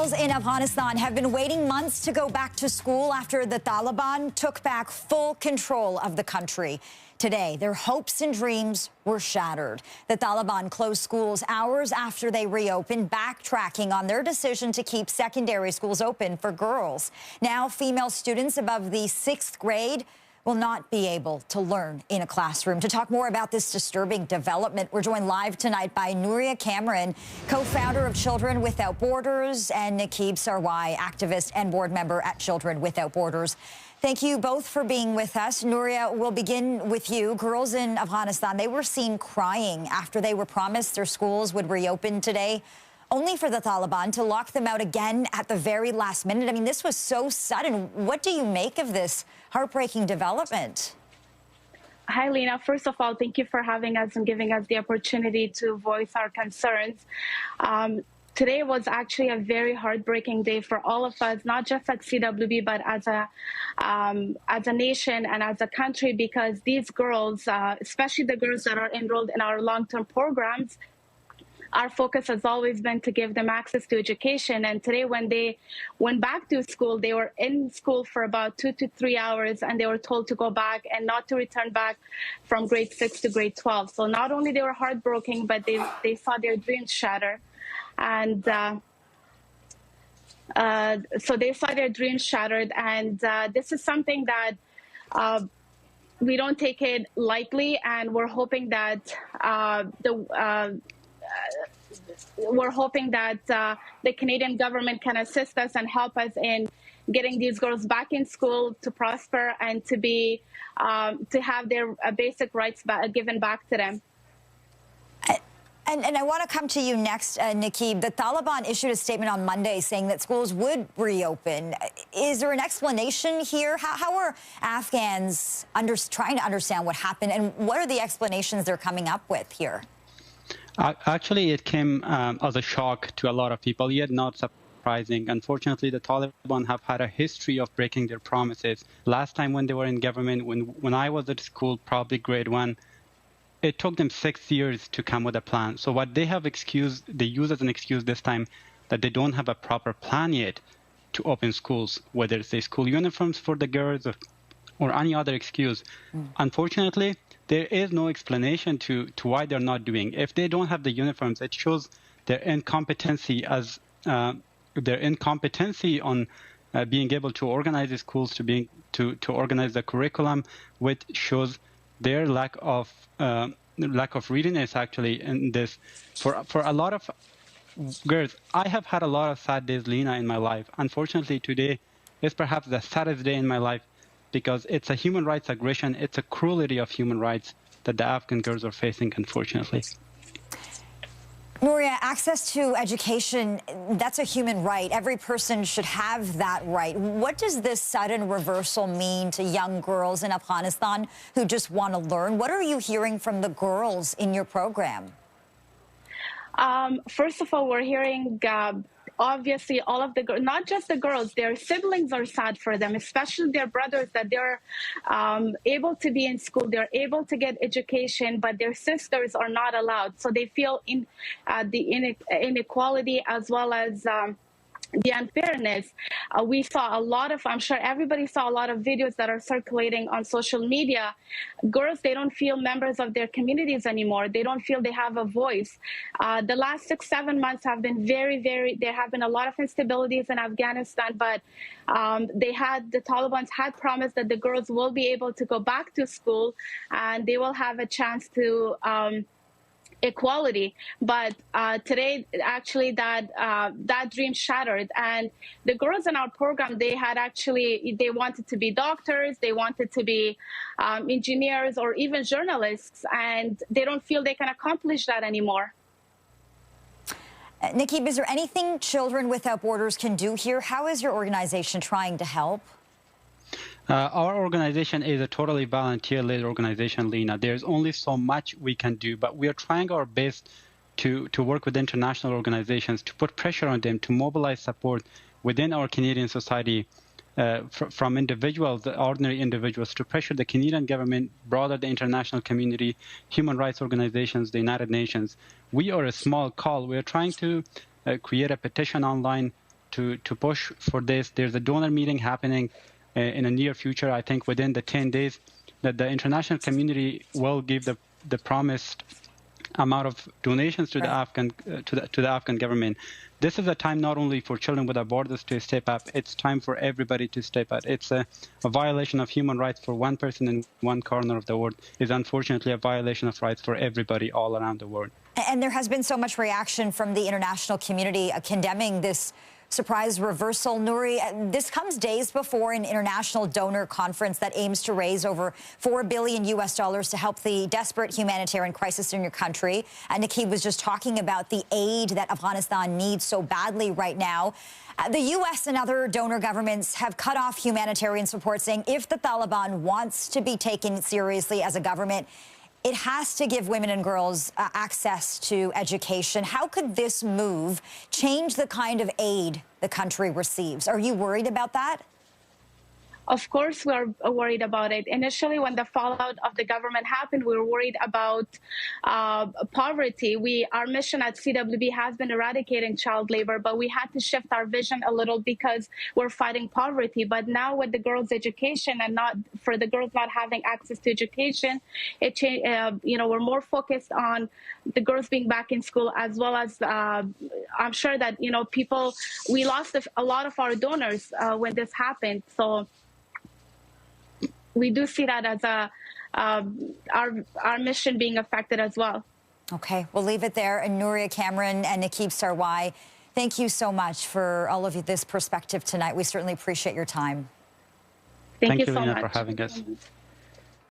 girls in Afghanistan have been waiting months to go back to school after the Taliban took back full control of the country. Today, their hopes and dreams were shattered. The Taliban closed schools hours after they reopened, backtracking on their decision to keep secondary schools open for girls. Now, female students above the 6th grade will not be able to learn in a classroom. To talk more about this disturbing development, we're joined live tonight by Nooria, Kamran, co-founder of Children Without Borders, and Naqib, Sarwary, activist and board member at Children Without Borders. Thank you both for being with us. Nooria, we'll begin with you. Girls in Afghanistan, they were seen crying after they were promised their schools would reopen today, only for the Taliban to lock them out again at the very last minute. I mean, this was so sudden. What do you make of this heartbreaking development? Hi, Lena. First of all, thank you for having us and giving us the opportunity to voice our concerns. Today was actually a very heartbreaking day for all of us, not just at CWB, but as a nation and as a country, because these girls, especially the girls that are enrolled in our long-term programs, our focus has always been to give them access to education. And today, when they went back to school, they were in school for about 2 to 3 hours, and they were told to go back and not to return back from grade 6 to grade 12. So not only they were heartbroken, but they saw their dreams shatter. And so they saw their dreams shattered. And this is something that we don't take it lightly. And we're hoping that the Canadian government can assist us and help us in getting these girls back in school to prosper and to be to have their basic rights given back to them. And I want to come to you next, Naqib. The Taliban issued a statement on Monday saying that schools would reopen. Is there an explanation here? How are Afghans trying to understand what happened, and what are the explanations they're coming up with here? Actually, it came as a shock to a lot of people, yet not surprising. Unfortunately, the Taliban have had a history of breaking their promises. Last time when they were in government, when I was at school, probably grade 1, it took them 6 years to come with a plan. So what they use as an excuse this time that they don't have a proper plan yet to open schools, whether it's school uniforms for the girls or any other excuse. Unfortunately, there is no explanation to why they're not doing. If they don't have the uniforms, it shows their incompetency on being able to organize the schools, to organize the curriculum, which shows their lack of readiness actually in this. For a lot of girls, I have had a lot of sad days, Lena, in my life. Unfortunately, today is perhaps the saddest day in my life, because it's a human rights aggression, it's a cruelty of human rights that the Afghan girls are facing, unfortunately. Nooria, access to education, that's a human right. Every person should have that right. What does this sudden reversal mean to young girls in Afghanistan who just want to learn? What are you hearing from the girls in your program? First of all, we're hearing obviously all of the girls, not just the girls, their siblings are sad for them, especially their brothers, that they're able to be in school, they're able to get education, but their sisters are not allowed. So they feel the inequality as well as the unfairness. We saw a lot of, I'm sure everybody saw a lot of videos that are circulating on social media. Girls, they don't feel members of their communities anymore. They don't feel they have a voice. The last 6-7 months have been there have been a lot of instabilities in Afghanistan, but the Taliban had promised that the girls will be able to go back to school and they will have a chance to equality. But today, actually, that dream shattered. And the girls in our program, they wanted to be doctors, they wanted to be engineers or even journalists, and they don't feel they can accomplish that anymore. Naqib, is there anything Children Without Borders can do here? How is your organization trying to help? Our organization is a totally volunteer-led organization, Lena. There's only so much we can do, but we are trying our best to work with international organizations, to put pressure on them, to mobilize support within our Canadian society, from individuals, ordinary individuals, to pressure the Canadian government, broader the international community, human rights organizations, the United Nations. We are a small call. We are trying to create a petition online to push for this. There's a donor meeting happening in the near future. I think within the 10 days that the international community will give the promised amount of donations to the Afghan to the Afghan government. This is a time not only for Children Without Borders to step up, it's time for everybody to step up. It's a violation of human rights for one person in one corner of the world is unfortunately a violation of rights for everybody all around the world. And there has been so much reaction from the international community condemning this surprise reversal. Nooria, this comes days before an international donor conference that aims to raise over $4 billion to help the desperate humanitarian crisis in your country. And Naqib was just talking about the aid that Afghanistan needs so badly right now. The U.S. and other donor governments have cut off humanitarian support, saying if the Taliban wants to be taken seriously as a government, it has to give women and girls access to education. How could this move change the kind of aid the country receives? Are you worried about that? Of course, we're worried about it. Initially, when the fallout of the government happened, we were worried about poverty. Our mission at CWB has been eradicating child labor, but we had to shift our vision a little because we're fighting poverty. But now with the girls' education and for the girls not having access to education, we're more focused on the girls being back in school, as well as I'm sure that, we lost a lot of our donors when this happened. So we do see that as our mission being affected as well. Okay, we'll leave it there. And Nooria, Kamran, and Naqib Sarwary, thank you so much for all of this perspective tonight. We certainly appreciate your time. Thank you so Lena, much for having us.